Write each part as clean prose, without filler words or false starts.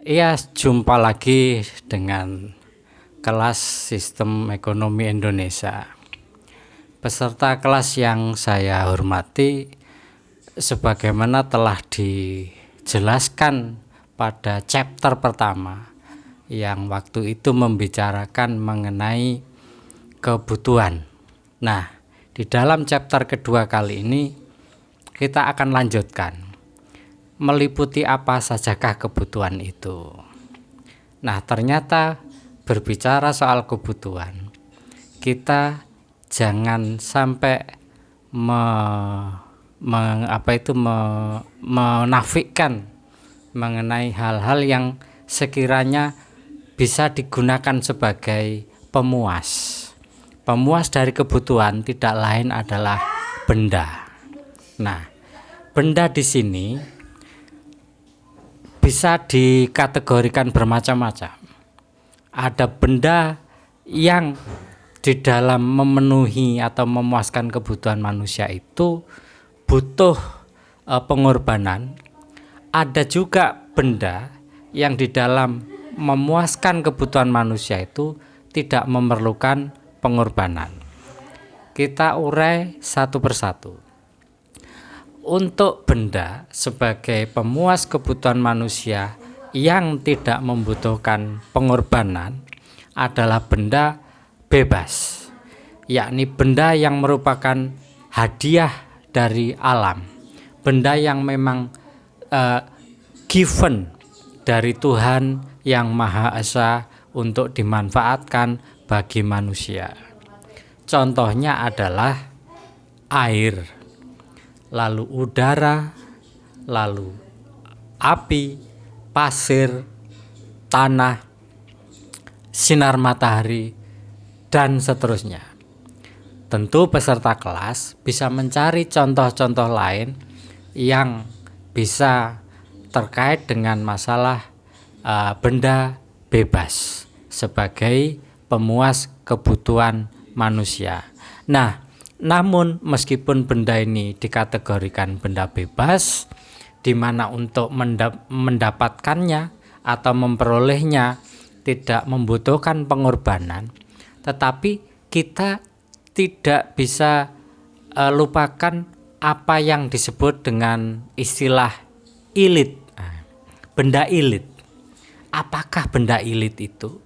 Iya, jumpa lagi dengan kelas Sistem Ekonomi Indonesia. Peserta kelas yang saya hormati, sebagaimana telah dijelaskan pada chapter pertama yang waktu itu membicarakan mengenai kebutuhan. Nah, di dalam chapter kedua kali ini kita akan lanjutkan meliputi apa sajakah kebutuhan itu. Nah, ternyata berbicara soal kebutuhan, kita jangan sampai menafikan mengenai hal-hal yang sekiranya bisa digunakan sebagai pemuas. Pemuas dari kebutuhan tidak lain adalah benda. Nah, benda di sini bisa dikategorikan bermacam-macam. Ada benda yang di dalam memenuhi atau memuaskan kebutuhan manusia itu butuh pengorbanan. Ada juga benda yang di dalam memuaskan kebutuhan manusia itu tidak memerlukan pengorbanan. Kita urai satu persatu. Untuk benda sebagai pemuas kebutuhan manusia yang tidak membutuhkan pengorbanan adalah benda bebas, yakni benda yang merupakan hadiah dari alam, benda yang memang given dari Tuhan yang Maha Esa untuk dimanfaatkan bagi manusia. Contohnya adalah air, lalu udara, lalu api, pasir, tanah, sinar matahari, dan seterusnya. Tentu peserta kelas bisa mencari contoh-contoh lain yang bisa terkait dengan masalah benda bebas sebagai pemuas kebutuhan manusia. Nah, namun meskipun benda ini dikategorikan benda bebas, di mana untuk mendapatkannya atau memperolehnya tidak membutuhkan pengorbanan, tetapi kita tidak bisa lupakan apa yang disebut dengan istilah ilit, benda ilit. Apakah benda ilit itu?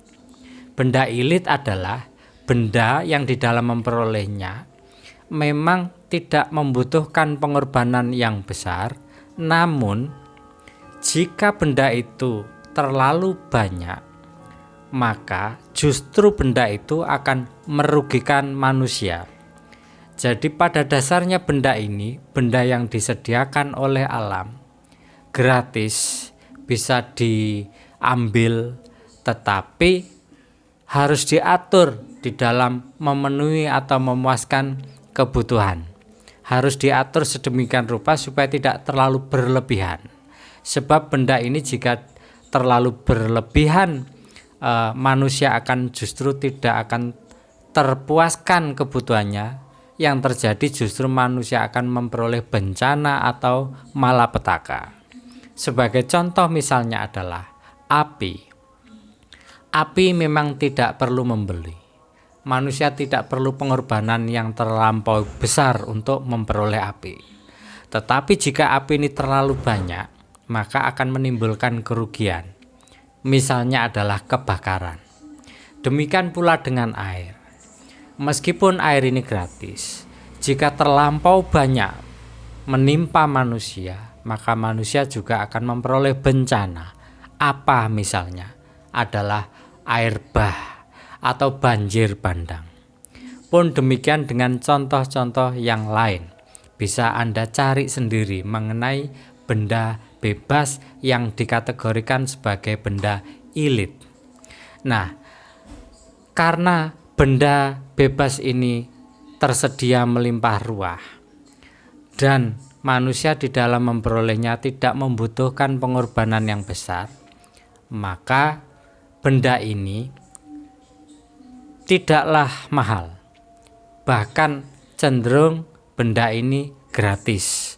Benda ilit adalah benda yang di dalam memperolehnya memang tidak membutuhkan pengorbanan yang besar, namun jika benda itu terlalu banyak, maka justru benda itu akan merugikan manusia. Jadi pada dasarnya benda ini, benda yang disediakan oleh alam, gratis, bisa diambil, tetapi harus diatur di dalam memenuhi atau memuaskan kebutuhan. Harus diatur sedemikian rupa supaya tidak terlalu berlebihan. Sebab benda ini jika terlalu berlebihan, manusia akan justru tidak akan terpuaskan kebutuhannya. Yang terjadi justru manusia akan memperoleh bencana atau malapetaka. Sebagai contoh misalnya adalah api. Api memang tidak perlu membeli. Manusia tidak perlu pengorbanan yang terlampau besar untuk memperoleh api. Tetapi jika api ini terlalu banyak, maka akan menimbulkan kerugian. Misalnya adalah kebakaran. Demikian pula dengan air. Meskipun air ini gratis, jika terlampau banyak menimpa manusia, maka manusia juga akan memperoleh bencana. Apa misalnya? Adalah air bah atau banjir bandang. Pun demikian dengan contoh-contoh yang lain. Bisa Anda cari sendiri mengenai benda bebas yang dikategorikan sebagai benda ilit. Nah, karena benda bebas ini tersedia melimpah ruah dan manusia di dalam memperolehnya tidak membutuhkan pengorbanan yang besar, maka benda ini tidaklah mahal, bahkan cenderung benda ini gratis.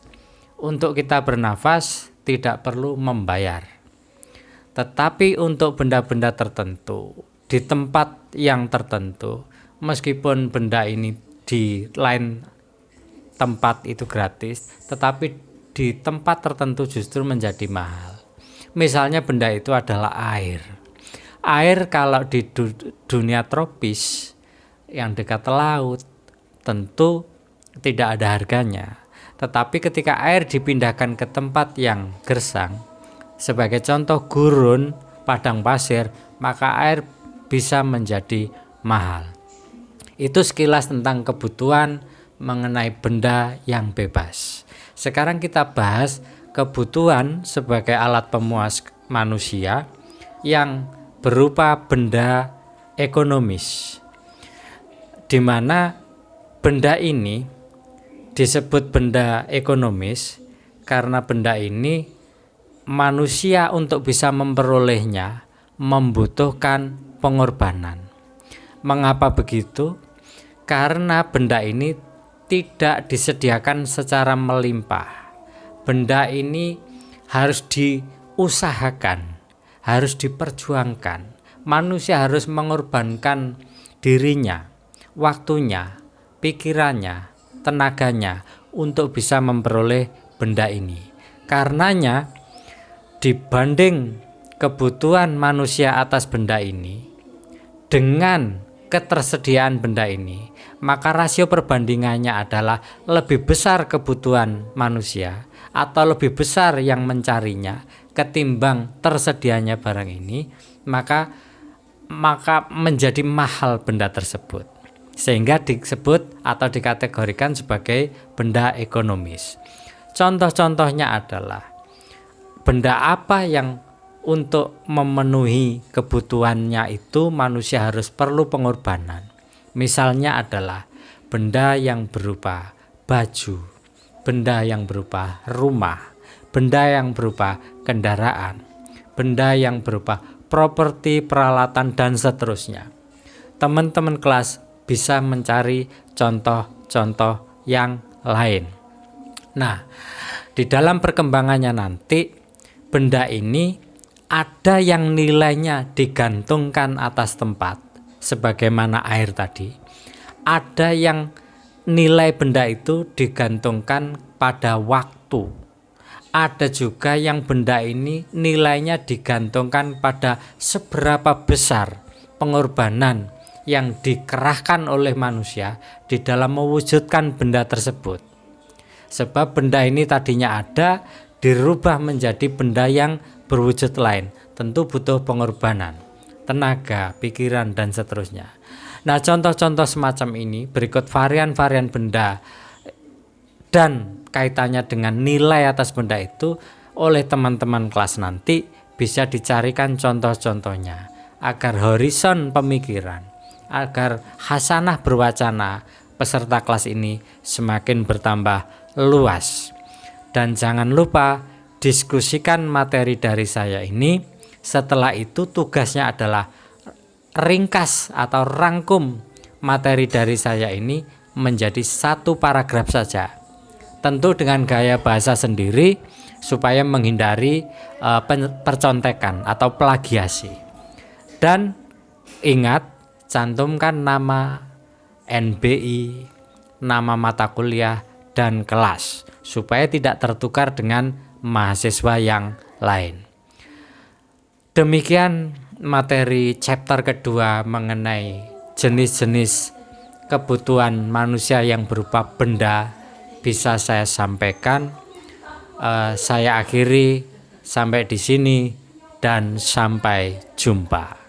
Untuk kita bernafas tidak perlu membayar. Tetapi untuk benda-benda tertentu di tempat yang tertentu, meskipun benda ini di lain tempat itu gratis, tetapi di tempat tertentu justru menjadi mahal. Misalnya benda itu adalah air. Air kalau di dunia tropis yang dekat laut tentu tidak ada harganya. Tetapi ketika air dipindahkan ke tempat yang gersang, sebagai contoh gurun, padang pasir, maka air bisa menjadi mahal. Itu sekilas tentang kebutuhan mengenai benda yang bebas. Sekarang kita bahas kebutuhan sebagai alat pemuas manusia yang berupa benda ekonomis, di mana benda ini disebut benda ekonomis karena benda ini manusia untuk bisa memperolehnya membutuhkan pengorbanan. Mengapa begitu? Karena benda ini tidak disediakan secara melimpah. Benda ini harus diusahakan, harus diperjuangkan. Manusia harus mengorbankan dirinya, waktunya, pikirannya, tenaganya untuk bisa memperoleh benda ini. Karenanya dibanding kebutuhan manusia atas benda ini dengan ketersediaan benda ini, maka rasio perbandingannya adalah lebih besar kebutuhan manusia atau lebih besar yang mencarinya ketimbang tersedianya barang ini, maka menjadi mahal benda tersebut, sehingga disebut atau dikategorikan sebagai benda ekonomis. Contoh-contohnya adalah benda apa yang untuk memenuhi kebutuhannya itu manusia harus perlu pengorbanan. Misalnya adalah benda yang berupa baju, benda yang berupa rumah, benda yang berupa kendaraan, benda yang berupa properti, peralatan, dan seterusnya. Teman-teman kelas bisa mencari contoh-contoh yang lain. Nah, di dalam perkembangannya nanti benda ini ada yang nilainya digantungkan atas tempat sebagaimana air tadi. Ada yang nilai benda itu digantungkan pada waktu. Ada juga yang benda ini nilainya digantungkan pada seberapa besar pengorbanan yang dikerahkan oleh manusia di dalam mewujudkan benda tersebut. Sebab benda ini tadinya ada, dirubah menjadi benda yang berwujud lain, tentu butuh pengorbanan, tenaga, pikiran, dan seterusnya. Nah, contoh-contoh semacam ini berikut varian-varian benda dan kaitannya dengan nilai atas benda itu oleh teman-teman kelas nanti bisa dicarikan contoh-contohnya agar horizon pemikiran, agar hasanah berwacana peserta kelas ini semakin bertambah luas. Dan jangan lupa diskusikan materi dari saya ini. Setelah itu tugasnya adalah ringkas atau rangkum materi dari saya ini menjadi satu paragraf saja. Tentu dengan gaya bahasa sendiri supaya menghindari percontekan atau plagiasi. Dan ingat, cantumkan nama NBI, nama mata kuliah, dan kelas supaya tidak tertukar dengan mahasiswa yang lain. Demikian materi chapter kedua mengenai jenis-jenis kebutuhan manusia yang berupa benda bisa saya sampaikan. Saya akhiri sampai di sini dan sampai jumpa.